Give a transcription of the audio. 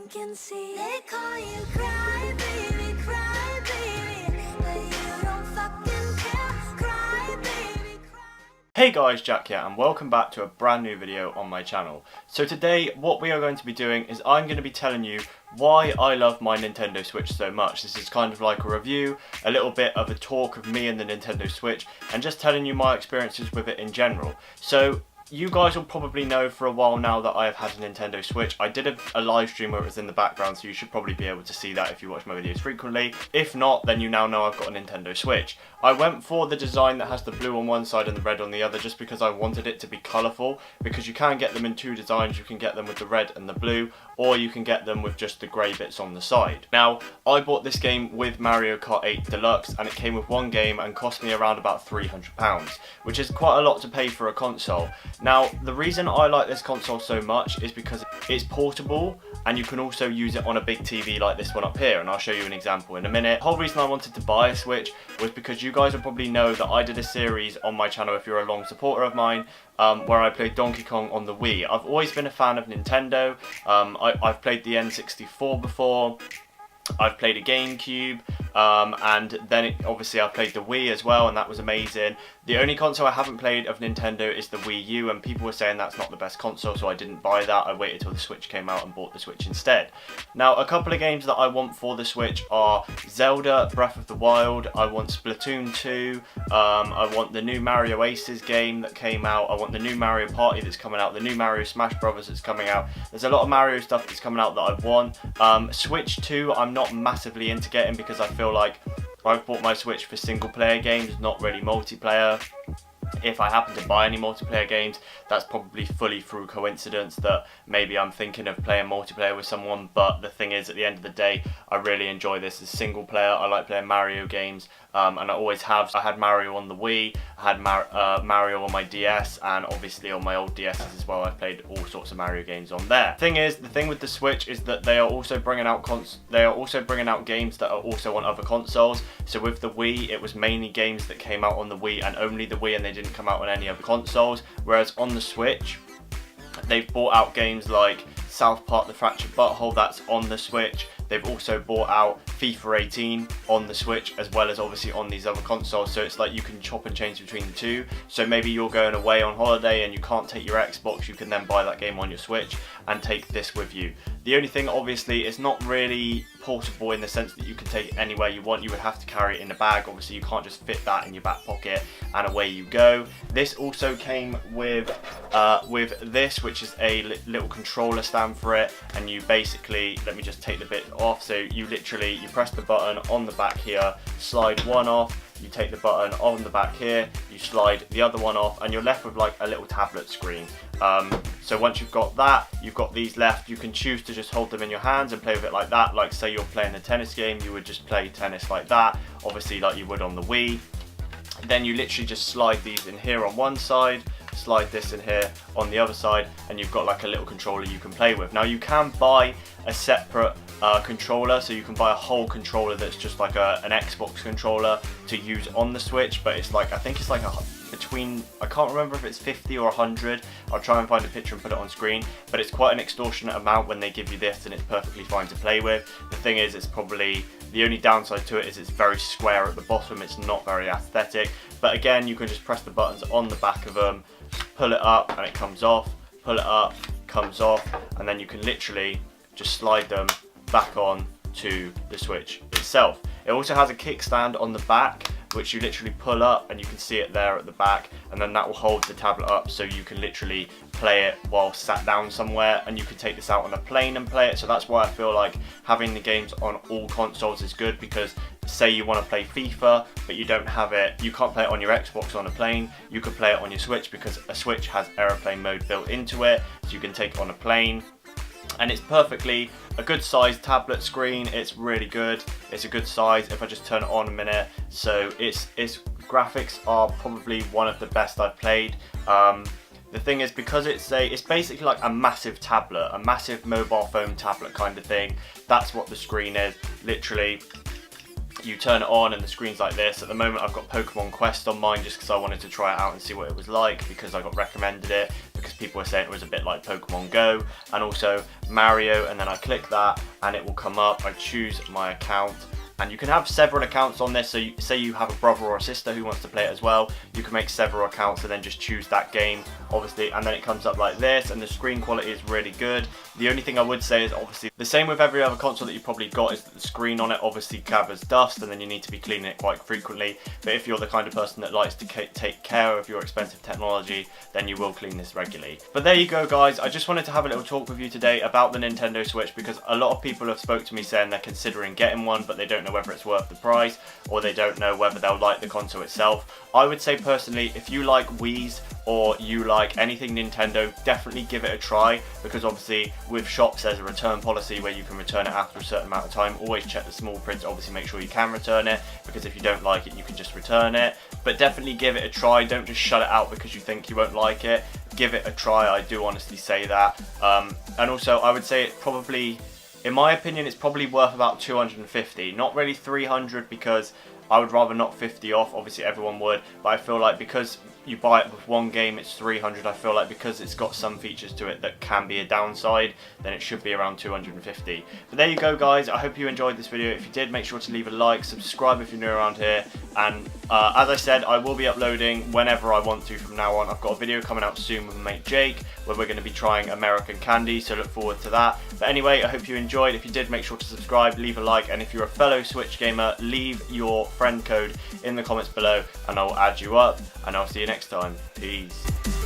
can see. They call you cry baby, but you don't fucking care. Cry baby, cry. Hey guys, Jack here, and welcome back to a brand new video on my channel. So today what we are going to be doing is I'm going to be telling you why I love my Nintendo Switch so much. This is kind of like a review, a little bit of a talk of me and the Nintendo Switch, and just telling you my experiences with it in general. So you guys will probably know for a while now that I have had a Nintendo Switch. I did a live stream where it was in the background, so you should probably be able to see that if you watch my videos frequently. If not, then you now know I've got a Nintendo Switch. I went for the design that has the blue on one side and the red on the other just because I wanted it to be colourful, because you can get them in two designs. You can get them with the red and the blue, or you can get them with just the grey bits on the side. Now, I bought this game with Mario Kart 8 Deluxe, and it came with one game and cost me around about £300, which is quite a lot to pay for a console. Now, the reason I like this console so much is because it's portable, and you can also use it on a big TV like this one up here, and I'll show you an example in a minute. The whole reason I wanted to buy a Switch was because you guys will probably know that I did a series on my channel, if you're a long supporter of mine, where I played Donkey Kong on the Wii. I've always been a fan of Nintendo. I've played the N64 before. I've played a GameCube, and then obviously I played the Wii as well, and that was amazing. The only console I haven't played of Nintendo is the Wii U, and people were saying that's not the best console, so I didn't buy that. I waited till the Switch came out and bought the Switch instead. Now, a couple of games that I want for the Switch are Zelda Breath of the Wild, I want Splatoon 2, I want the new Mario Aces game that came out, I want the new Mario Party that's coming out, the new Mario Smash Brothers that's coming out. There's a lot of Mario stuff that's coming out that I want. Switch 2 I'm not massively into getting because I feel like I've bought my Switch for single player games, not really multiplayer. If I happen to buy any multiplayer games, that's probably fully through coincidence that maybe I'm thinking of playing multiplayer with someone, but the thing is, at the end of the day, I really enjoy this as single player. I like playing Mario games, and I always have. I had Mario on the Wii, I had Mario on my DS, and obviously on my old DSs as well, I've played all sorts of Mario games on there. The thing with the Switch is that they are also bringing out games that are also on other consoles. So with the Wii, it was mainly games that came out on the Wii and only the Wii, and they didn't come out on any other consoles, whereas on the Switch they've brought out games like South Park: The Fractured Butthole, that's on the Switch. They've also brought out FIFA 18 on the Switch, as well as obviously on these other consoles, so it's like you can chop and change between the two. So maybe you're going away on holiday and you can't take your Xbox, you can then buy that game on your Switch and take this with you. The only thing, obviously, it's not really portable in the sense that you can take it anywhere you want. You would have to carry it in a bag. Obviously, you can't just fit that in your back pocket and away you go. This also came with this, which is a little controller stand for it, and you basically, let me just take the bit off. So you press the button on the back here, slide one off, you take the button on the back here, you slide the other one off, and you're left with like a little tablet screen. So once you've got that, you've got these left. You can choose to just hold them in your hands and play with it like that. Like say you're playing a tennis game, you would just play tennis like that, obviously like you would on the Wii. Then you literally just slide these in here on one side, slide this in here on the other side, and you've got like a little controller you can play with. Now you can buy a separate controller, so you can buy a whole controller that's just like an Xbox controller to use on the Switch, but it's like, I think it's like I can't remember if it's 50 or 100. I'll try and find a picture and put it on screen, but it's quite an extortionate amount when they give you this, and it's perfectly fine to play with. The thing is, it's probably the only downside to it is it's very square at the bottom. It's not very aesthetic, but again, you can just press the buttons on the back of them, pull it up and it comes off, pull it up, comes off, and then you can literally just slide them back on to the Switch itself. It also has a kickstand on the back, which you literally pull up, and you can see it there at the back, and then that will hold the tablet up, so you can literally play it while sat down somewhere, and you can take this out on a plane and play it. So that's why I feel like having the games on all consoles is good, because say you want to play FIFA but you don't have it, you can't play it on your Xbox on a plane, you can play it on your Switch, because a Switch has aeroplane mode built into it, so you can take it on a plane. And it's perfectly a good sized tablet screen. It's really good. It's a good size. If I just turn it on a minute, so its graphics are probably one of the best I've played. The thing is, because it's basically like a massive tablet, a massive mobile phone tablet kind of thing. That's what the screen is. Literally, you turn it on and the screen's like this. At the moment I've got Pokemon Quest on mine just because I wanted to try it out and see what it was like, because I got recommended it. because people were saying it was a bit like Pokemon Go, and also Mario, and then I click that and it will come up. I choose my account, and you can have several accounts on this. So say you have a brother or a sister who wants to play it as well, you can make several accounts and then just choose that game, obviously, and then it comes up like this, and the screen quality is really good. The only thing I would say is obviously the same with every other console that you've probably got, is that the screen on it obviously gathers dust, and then you need to be cleaning it quite frequently. But if you're the kind of person that likes to take care of your expensive technology, then you will clean this regularly. But there you go, guys. I just wanted to have a little talk with you today about the Nintendo Switch, because a lot of people have spoke to me saying they're considering getting one, but they don't know whether it's worth the price, or they don't know whether they'll like the console itself. I would say personally, if you like Wii's or you like anything Nintendo, definitely give it a try, because obviously with shops there's a return policy where you can return it after a certain amount of time. Always check the small print, obviously make sure you can return it, because if you don't like it you can just return it. But definitely give it a try, don't just shut it out because you think you won't like it. Give it a try, I do honestly say that. And also I would say it probably, in my opinion, it's probably worth about 250, not really 300, because I would rather knock 50 off, obviously everyone would, but I feel like because you buy it with one game it's 300, I feel like because it's got some features to it that can be a downside, then it should be around 250. But there you go, guys. I hope you enjoyed this video. If you did, make sure to leave a like, subscribe if you're new around here, and as I said, I will be uploading whenever I want to from now on. I've got a video coming out soon with my mate Jake where we're going to be trying American candy, so look forward to that. But anyway, I hope you enjoyed. If you did, make sure to subscribe, leave a like, and if you're a fellow Switch gamer, leave your friend code in the comments below and I'll add you up, and I'll see you next time. Peace.